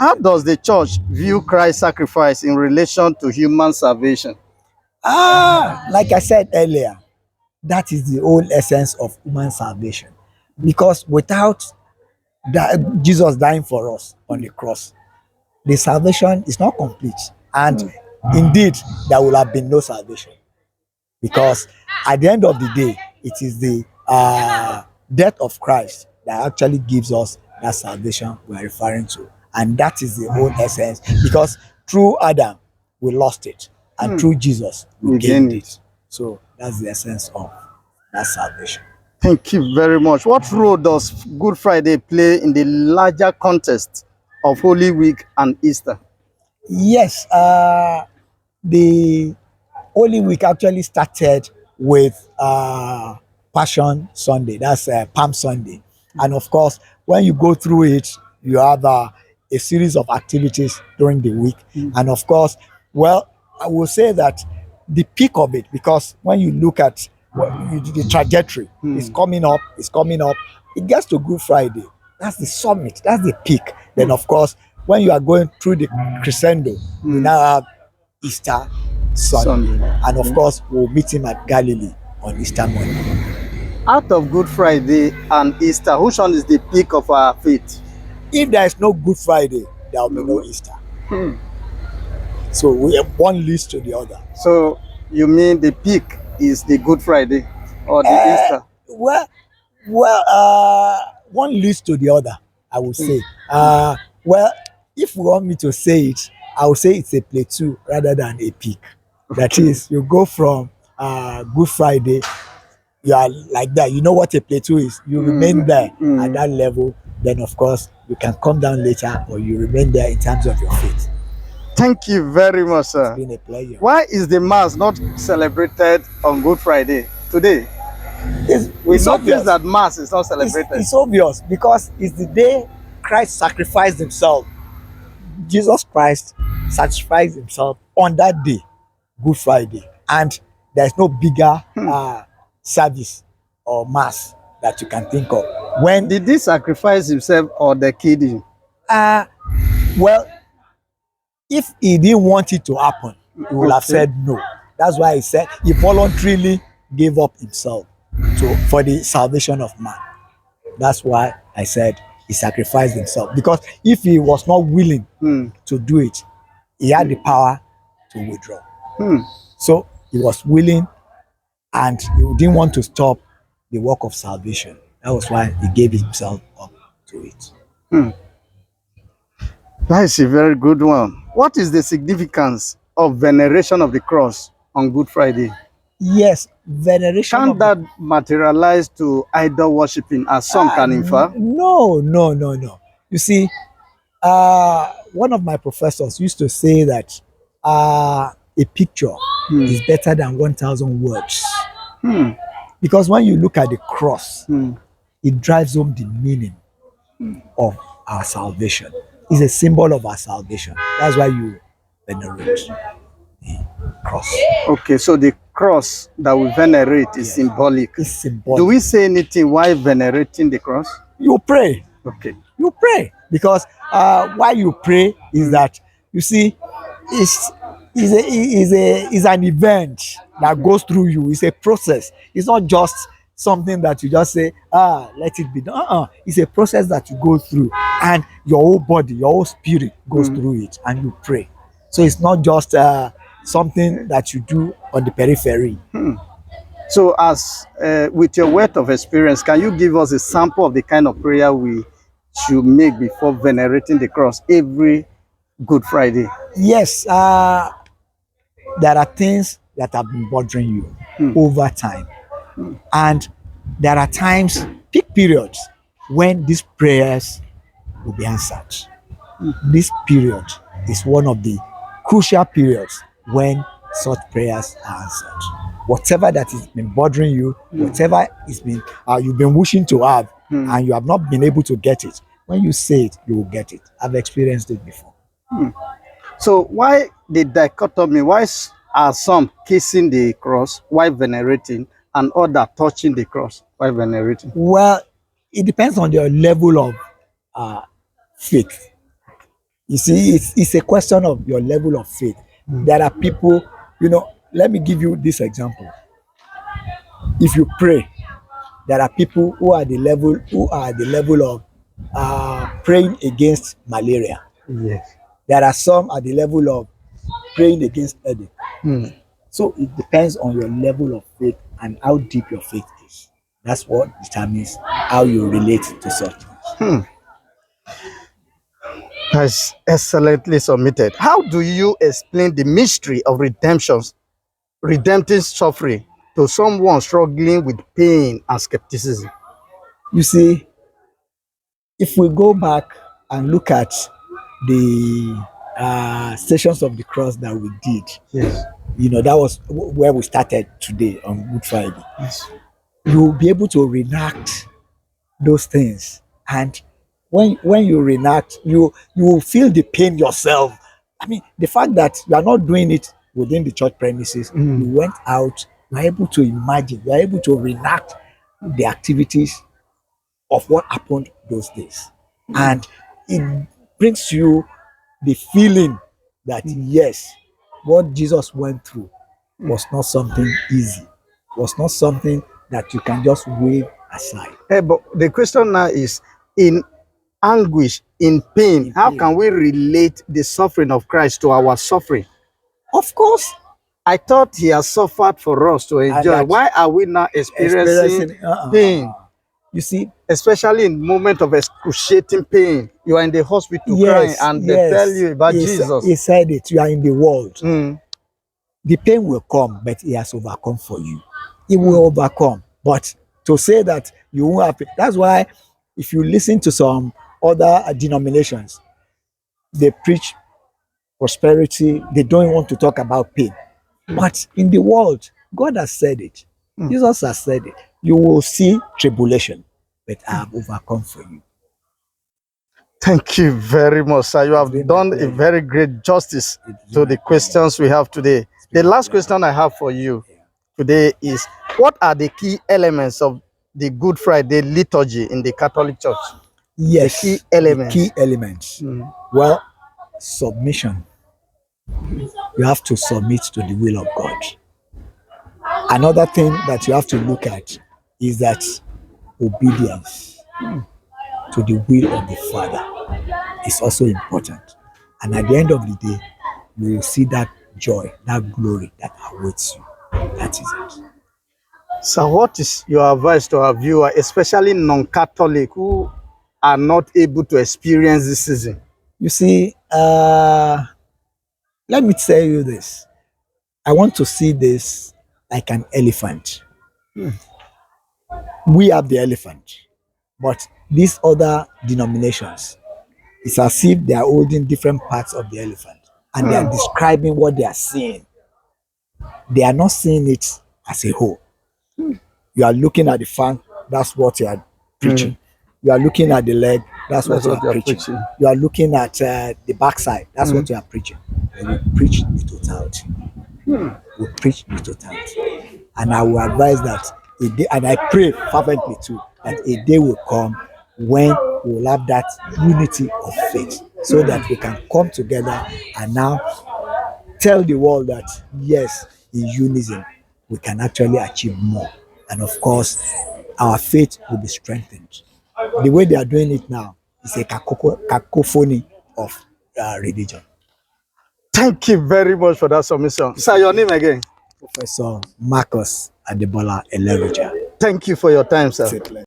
How does the church view Christ's sacrifice in relation to human salvation? Like I said earlier, that is the whole essence of human salvation. Because without Jesus dying for us on the cross, the salvation is not complete. And indeed, there will have been no salvation. Because at the end of the day, it is the death of Christ that actually gives us that salvation we are referring to. And that is the whole essence. Because through Adam, we lost it. And through Jesus, we gained it. So that's the essence of that salvation. Thank you very much. What role does Good Friday play in the larger context of Holy Week and Easter? Yes, the Holy Week actually started with Passion Sunday. That's Palm Sunday. And of course, when you go through it, you have a series of activities during the week. And of course, well, I will say that the peak of it, because when you look at the trajectory, it's coming up, it gets to Good Friday. That's the summit, that's the peak. Then, of course, when you are going through the crescendo, you now have Easter Sunday. And of course, we'll meet him at Galilee on Easter morning. Out of Good Friday and Easter, which one is the peak of our faith? If there is no Good Friday, there will be no Easter. So one leads to the other. So you mean the peak is the Good Friday or the Easter? Well, one leads to the other, I would say. Well, if you want me to say it, I would say it's a plateau rather than a peak. That is, you go from Good Friday, you are like that. You know what a plateau is. You remain there at that level. Then, of course, you can come down later, or you remain there in terms of your faith. Thank you very much, sir. It's been a pleasure. Why is the Mass not celebrated on Good Friday today? We notice that Mass is not celebrated. It's obvious, because it's the day Christ sacrificed himself. Jesus Christ sacrificed himself on that day, Good Friday. And there's no bigger service or Mass that you can think of. When did he sacrifice himself or they killed him? Well, if he didn't want it to happen, he would have said no. That's why he said he voluntarily gave up himself for the salvation of man. That's why I said he sacrificed himself. Because if he was not willing to do it, he had the power to withdraw. So he was willing, and he didn't want to stop the work of salvation. That was why he gave himself up to it. That is a very good one. What is the significance of veneration of the cross on Good Friday? Yes, veneration. Can that materialize to idol worshipping, as some can infer? No. You see, one of my professors used to say that a picture is better than 1,000 words. Because when you look at the cross, it drives home the meaning of our salvation. It's a symbol of our salvation. That's why you venerate the cross. Okay, so the cross that we venerate is symbolic. It's symbolic. Do we say anything while venerating the cross? You pray. Okay. You pray. Because why you pray is that, you see, it's an event that goes through you. It's a process. It's not just something that you just say, let it be done. It's a process that you go through, and your whole body, your whole spirit goes through it, and you pray. So it's not just something that you do on the periphery. So as with your wealth of experience, can you give us a sample of the kind of prayer we should make before venerating the cross every Good Friday? Yes, there are things that have been bothering you over time. And there are times, peak periods, when these prayers will be answered. This period is one of the crucial periods when such prayers are answered. Whatever that has been bothering you, whatever it's been you've been wishing to have, and you have not been able to get it, when you say it, you will get it. I've experienced it before. So why the dichotomy? Why are some kissing the cross while venerating, and others touching the cross while venerating? Well, it depends on your level of faith. You see, it's a question of your level of faith. There are people, let me give you this example. If you pray, there are people who are at the level of praying against malaria. Yes. There are some at the level of praying against headache. So it depends on your level of faith and how deep your faith is. That's what determines how you relate to such things. That's excellently submitted. How do you explain the mystery of redemptive suffering to someone struggling with pain and skepticism? You see, if we go back and look at the stations of the cross that we did, Yes. that was where we started today on Good Friday. Yes. You'll be able to reenact those things, and when you reenact, you will feel the pain yourself. I mean, the fact that you are not doing it within the church premises, you went out, you are able to imagine, you are able to reenact the activities of what happened those days, and it brings you the feeling that yes, what Jesus went through was not something easy, was not something that you can just wave aside. But the question now is, in anguish, in pain, how can we relate the suffering of Christ to our suffering? Of course, I thought he has suffered for us to enjoy. Why are we now experiencing pain? You see, Especially in moment of excruciating pain. You are in the hospital crying and they tell you about Jesus. He said it, you are in the world. The pain will come, but he has overcome for you. He will overcome. But to say that you won't have it, that's why if you listen to some other denominations, they preach prosperity, they don't want to talk about pain. But in the world, God has said it. Jesus has said it. You will see tribulation, but I have overcome for you. Thank you very much, sir. You have done a very great justice to the questions we have today. The last question I have for you today is, what are the key elements of the Good Friday liturgy in the Catholic Church? Yes, the key elements. Well, submission. You have to submit to the will of God. Another thing that you have to look at is that obedience to the will of the Father is also important. And at the end of the day, you will see that joy, that glory that awaits you. That is it. So what is your advice to our viewer, especially non-Catholic, who are not able to experience this season? You see, let me tell you this. I want to see this like an elephant. We have the elephant, but these other denominations, it's as if they are holding different parts of the elephant and they are describing what they are seeing. They are not seeing it as a whole. You are looking at the fang, that's what you are preaching. You are looking at the leg, that's what you are preaching. You are looking at the backside, that's what you are preaching. And we preach the totality. We preach the totality. And I will advise that a day, and I pray fervently too, that a day will come when we will have that unity of faith, so that we can come together and now tell the world that yes, in unison we can actually achieve more. And of course, our faith will be strengthened. The way they are doing it now is a cacophony of religion. Thank you very much for that submission. Sir, your name again? Professor Marcus Bola Eleruja. Thank you for your time, sir.